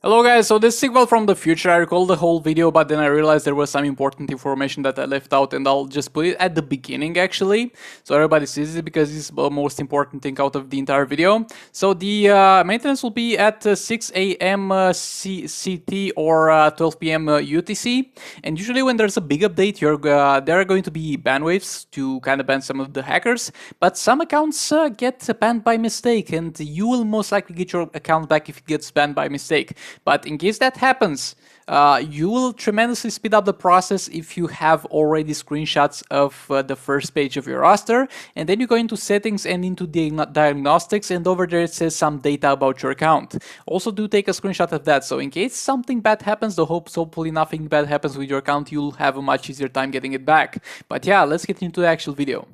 Hello guys, so this is Sigval from the future. I recalled the whole video, but then I realized there was some important information that I left out, and I'll just put it at the beginning actually, so everybody sees it because it's the most important thing out of the entire video. So the maintenance will be at 6 a.m. CT or 12 p.m. UTC, and usually when there's a big update, there are going to be ban waves to kind of ban some of the hackers, but some accounts get banned by mistake, and you will most likely get your account back if it gets banned by mistake. But in case that happens, you will tremendously speed up the process if you have already screenshots of the first page of your roster, and then you go into settings and into the diagnostics, and over there it says some data about your account. Also do take a screenshot of that, so in case something bad happens, hopefully nothing bad happens with your account, you'll have a much easier time getting it back. But yeah, let's get into the actual video.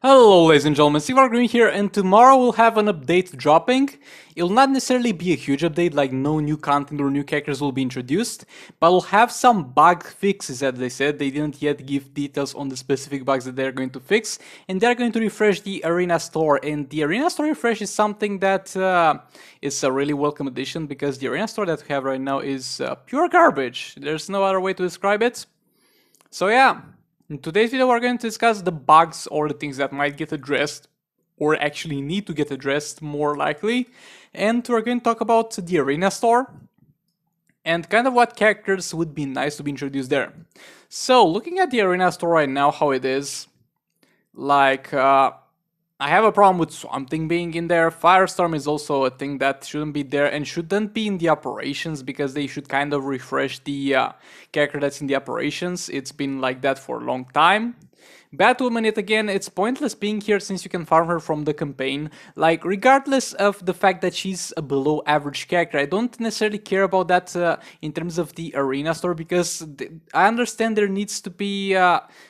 Hello ladies and gentlemen, thewierdguy here, and tomorrow we'll have an update dropping. It'll not necessarily be a huge update, like no new content or new characters will be introduced, but we'll have some bug fixes, as they said. They didn't yet give details on the specific bugs that they're going to fix, and they're going to refresh the Arena Store, and the Arena Store refresh is something that is a really welcome addition, because the Arena Store that we have right now is pure garbage. There's no other way to describe it. So yeah. In today's video, we're going to discuss the bugs or the things that might get addressed or actually need to get addressed more likely. And we're going to talk about the Arena Store and kind of what characters would be nice to be introduced there. So looking at the Arena Store right now, how it is, like I have a problem with Swamp Thing being in there. Firestorm is also a thing that shouldn't be there and shouldn't be in the operations, because they should kind of refresh the character that's in the operations. It's been like that for a long time. Batwoman, yet again, it's pointless being here since you can farm her from the campaign. Like, regardless of the fact that she's a below average character, I don't necessarily care about that in terms of the Arena Store, because I understand there needs to be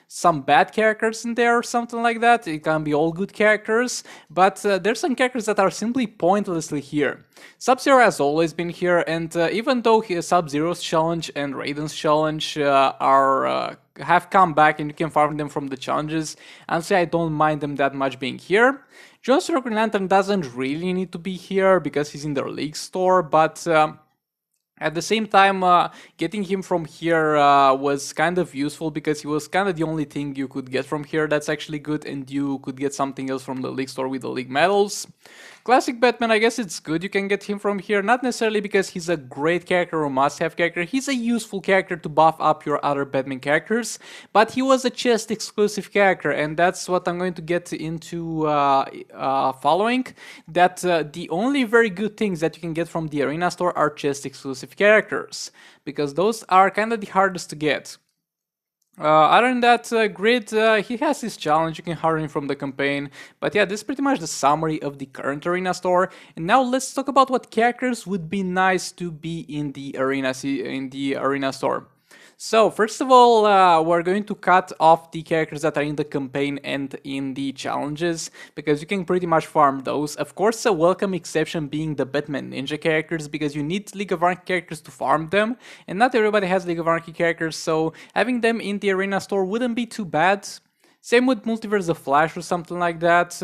some bad characters in there or something like that. It can be all good characters, but there's some characters that are simply pointlessly here. Sub-Zero has always been here, and even though Sub-Zero's challenge and Raiden's challenge have come back and you can farm them from the challenges, honestly I don't mind them that much being here. Johnson Green Lantern doesn't really need to be here because he's in the League Store, but at the same time, getting him from here was kind of useful, because he was kind of the only thing you could get from here that's actually good, and you could get something else from the League Store with the League medals. Classic Batman, I guess it's good you can get him from here, not necessarily because he's a great character or must-have character. He's a useful character to buff up your other Batman characters, but he was a chest exclusive character, and that's what I'm going to get into following. That the only very good things that you can get from the Arena Store are chest exclusive characters, because those are kind of the hardest to get. Other than that, Grid, he has his challenge, you can hire him from the campaign, but yeah, this is pretty much the summary of the current Arena Store. And now let's talk about what characters would be nice to be in the Arena Store. So first of all, we're going to cut off the characters that are in the campaign and in the challenges, because you can pretty much farm those. Of course, a welcome exception being the Batman Ninja characters, because you need League of Anarchy characters to farm them, and not everybody has League of Anarchy characters, so having them in the Arena Store wouldn't be too bad. Same with Multiverse of Flash or something like that.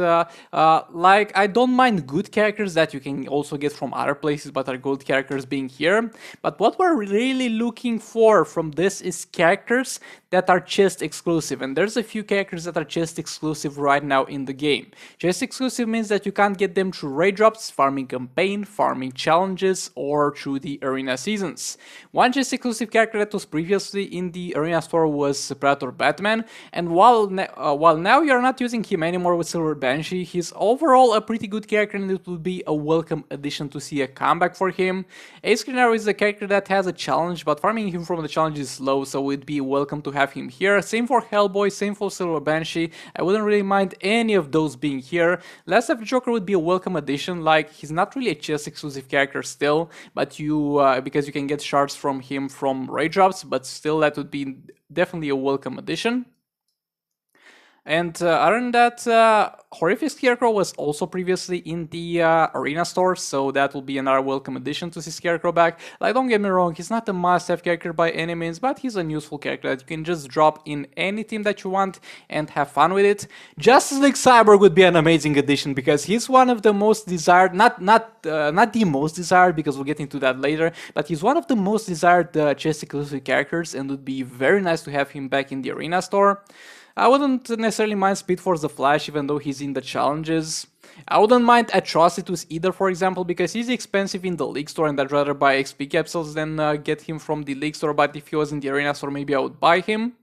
Like, I don't mind good characters that you can also get from other places, but are good characters being here. But what we're really looking for from this is characters that are chest exclusive, and there's a few characters that are chest exclusive right now in the game. Chest exclusive means that you can't get them through raid drops, farming campaign, farming challenges, or through the arena seasons. One chest exclusive character that was previously in the Arena Store was Predator Batman, and while now you're not using him anymore with Silver Banshee, he's overall a pretty good character, and it would be a welcome addition to see a comeback for him. Ace Green Arrow is a character that has a challenge, but farming him from the challenge is slow, so it'd be welcome to have him here. Same for Hellboy, same for Silver Banshee. I wouldn't really mind any of those being here. Last Life Joker would be a welcome addition. Like, he's not really a chest exclusive character still, but because you can get shards from him from raid drops, but still that would be definitely a welcome addition. And other than that, Horrific Scarecrow was also previously in the Arena store, so that will be another welcome addition to see Scarecrow back. Like, don't get me wrong, he's not a must-have character by any means, but he's a useful character that you can just drop in any team that you want and have fun with it. Justice League Cyborg would be an amazing addition because he's one of the most desired, not the most desired, because we'll get into that later, but he's one of the most desired chest exclusive characters, and would be very nice to have him back in the Arena store. I wouldn't necessarily mind Speed Force the Flash, even though he's in the challenges. I wouldn't mind Atrocitus either, for example, because he's expensive in the League Store and I'd rather buy XP capsules than get him from the League Store, but if he was in the Arena Store, maybe I would buy him.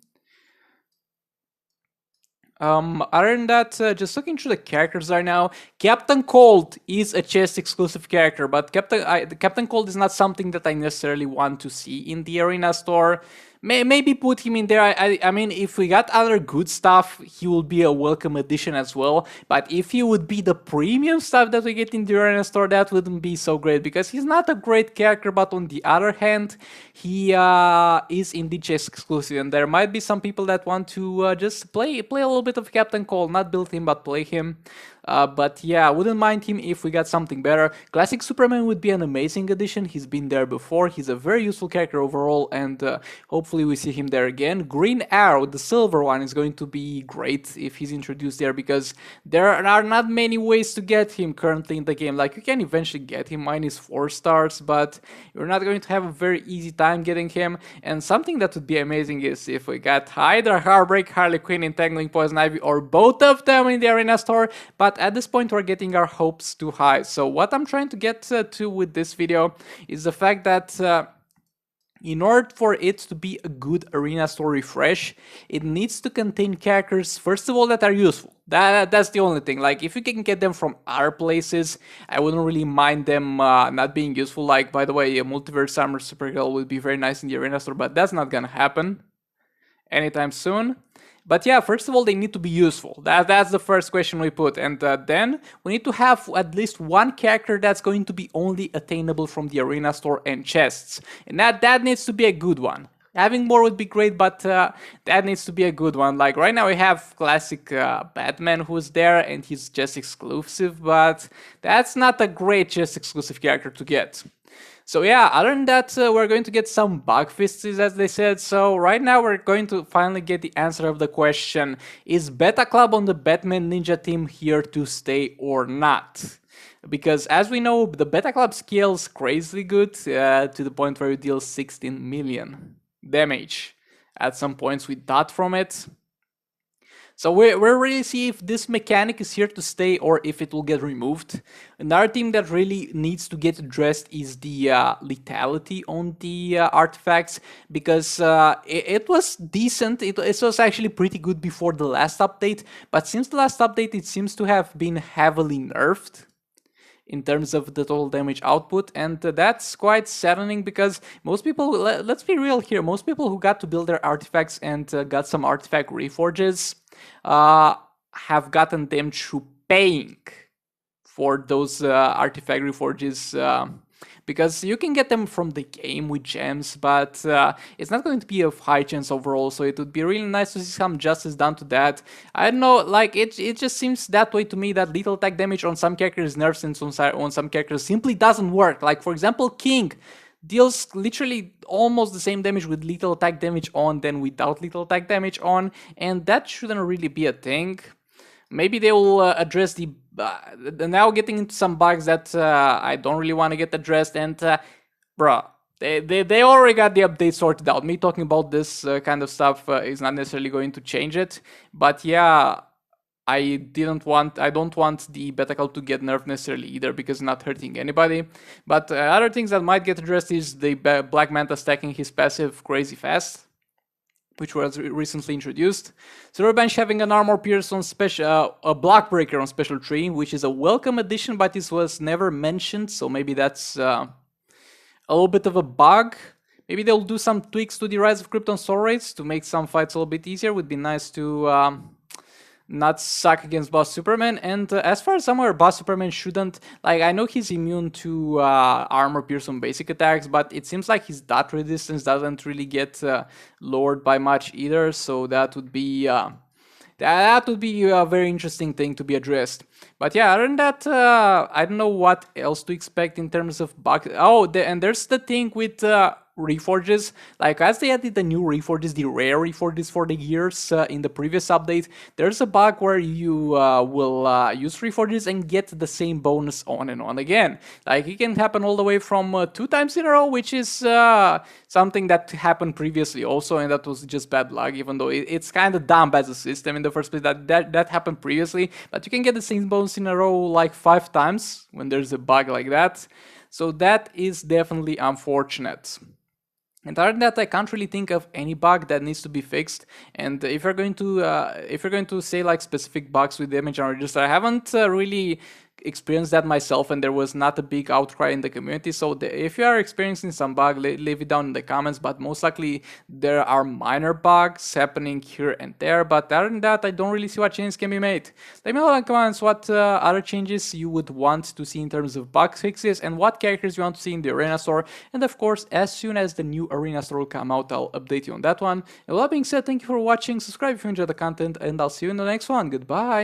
Other than that, just looking through the characters right now, Captain Cold is a chest exclusive character, but Captain Cold is not something that I necessarily want to see in the Arena Store. Maybe put him in there. I mean, if we got other good stuff, he will be a welcome addition as well. But if he would be the premium stuff that we get in the Arena Store, that wouldn't be so great, because he's not a great character. But on the other hand, he is indeed chest exclusive, and there might be some people that want to just play a little bit of Captain Cold, not build him, but play him. But yeah, I wouldn't mind him if we got something better. Classic Superman would be an amazing addition. He's been there before. He's a very useful character overall, and hopefully we see him there again. Green Arrow, the silver one, is going to be great if he's introduced there, because there are not many ways to get him currently in the game. Like, you can eventually get him minus 4 stars, but you're not going to have a very easy time getting him. And something that would be amazing is if we got Hydra, Heartbreak, Harley Quinn, Entangling Poison Ivy, or both of them in the Arena Store. But at this point, we're getting our hopes too high. So what I'm trying to get to with this video is the fact that in order for it to be a good Arena Store refresh, it needs to contain characters, first of all, that are useful. That's the only thing. Like, if you can get them from other places, I wouldn't really mind them not being useful. Like, by the way, a Multiverse Armor Supergirl would be very nice in the Arena Store, but that's not gonna happen anytime soon. But yeah, first of all, they need to be useful. That's the first question we put. And then we need to have at least one character that's going to be only attainable from the Arena Store and chests. And that needs to be a good one. Having more would be great, but that needs to be a good one. Like, right now we have classic Batman who's there, and he's just exclusive, but that's not a great just exclusive character to get. So yeah, other than that, we're going to get some bug fists, as they said. So right now we're going to finally get the answer of the question: is Beta Club on the Batman Ninja team here to stay or not? Because as we know, the Beta Club scales crazily good to the point where you deal 16 million damage at some points with dot from it. So we're really see if this mechanic is here to stay or if it will get removed. Another thing that really needs to get addressed is the lethality on the artifacts, because it was decent. It was actually pretty good before the last update, but since the last update, it seems to have been heavily nerfed in terms of the total damage output, and that's quite saddening, because most people, let's be real here, most people who got to build their artifacts and got some artifact reforges have gotten them through paying for those artifact reforges, because you can get them from the game with gems, but it's not going to be of high chance overall, so it would be really nice to see some justice done to that. I don't know, like, it just seems that way to me, that lethal attack damage on some characters nerfs and on some characters simply doesn't work. Like, for example, King deals literally almost the same damage with lethal attack damage on than without lethal attack damage on, and that shouldn't really be a thing. Maybe they will address the now getting into some bugs that I don't really want to get addressed, and bruh, they already got the update sorted out. Me talking about this kind of stuff is not necessarily going to change it, but yeah, I don't want the Beta Club to get nerfed necessarily either, because it's not hurting anybody. But other things that might get addressed is the Black Manta stacking his passive crazy fast, which was recently introduced. Silverbench having an armor pierce on special, a block breaker on special 3, which is a welcome addition, but this was never mentioned, so maybe that's a little bit of a bug. Maybe they'll do some tweaks to the Rise of Krypton Soul Rates to make some fights a little bit easier. Would be nice to not suck against Boss Superman. And as far as somewhere Boss Superman shouldn't, like, I know he's immune to armor pierce on basic attacks, but it seems like his dot resistance doesn't really get lowered by much either, so that would be That would be a very interesting thing to be addressed. But yeah, other than that, I don't know what else to expect in terms of bugs. Oh, and there's the thing with reforges. Like, as they added the new reforges, the rare reforges for the years in the previous update, there's a bug where you will use reforges and get the same bonus on and on again. Like, it can happen all the way from 2 times in a row, which is something that happened previously also, and that was just bad luck, even though it's kind of dumb as a system in the first place that happened previously. But you can get the same bonus in a row like 5 times when there's a bug like that. So that is definitely unfortunate. And other than that, I can't really think of any bug that needs to be fixed. And if you're going to say like specific bugs with the image and register, I haven't really experienced that myself, and there was not a big outcry in the community. So if you are experiencing some bug, leave it down in the comments. But most likely there are minor bugs happening here and there. But other than that, I don't really see what changes can be made. Let me know in the comments what other changes you would want to see in terms of bug fixes, and what characters you want to see in the arena store. And of course, as soon as the new arena store will come out, I'll update you on that one. And with that being said, thank you for watching. Subscribe if you enjoyed the content, and I'll see you in the next one. Goodbye.